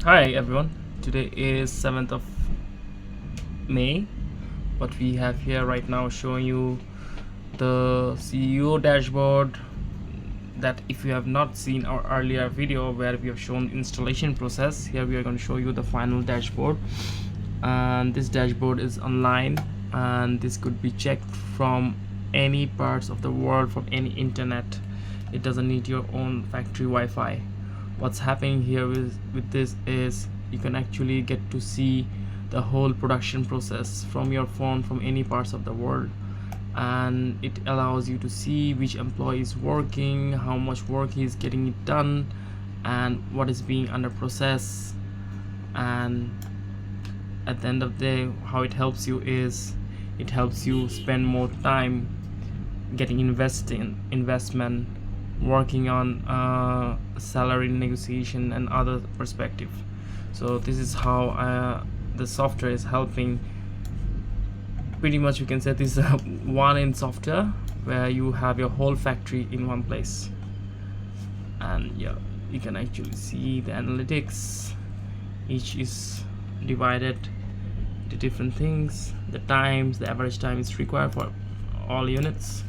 Hi everyone, today is 7th of May. What we have here right now showing you the CEO dashboard, that if you have not seen our earlier video where we have shown installation process, here we are going to show you the final dashboard. And this dashboard is online and this could be checked from any parts of the world, from any internet. It doesn't need your own factory Wi-Fi. What's happening here with this is you can actually get to see the whole production process from your phone from any parts of the world, and it allows you to see which employee is working, how much work he is getting it done, and what is being under process. And at the end of the day, how it helps you is it helps you spend more time getting investment, working on salary negotiation and other perspective. So this is how the software is helping. Pretty much you can say this is one in software where you have your whole factory in one place, and yeah, you can actually see the analytics. Each is divided into different things, the times, the average time is required for all units.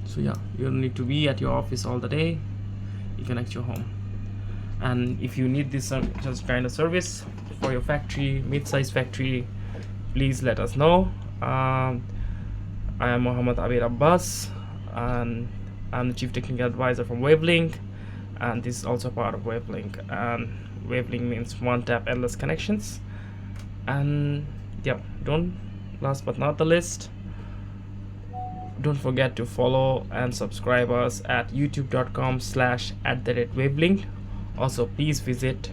So yeah, you don't need to be at your office all the day, you can at your home. And if you need this just kind of service for your factory, mid-size factory, please let us know. I am Mohammad Abir Abbas and I'm the Chief Technical Advisor from Wavelink, and this is also part of Wavelink. And Wavelink means one tap endless connections. And yeah, last but not the least, don't forget to follow and subscribe us at youtube.com/@wavelink. Also please visit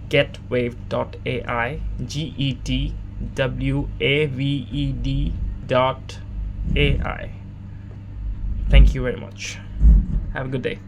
getwaved.ai, getwaved.ai. Thank you very much. Have a good day.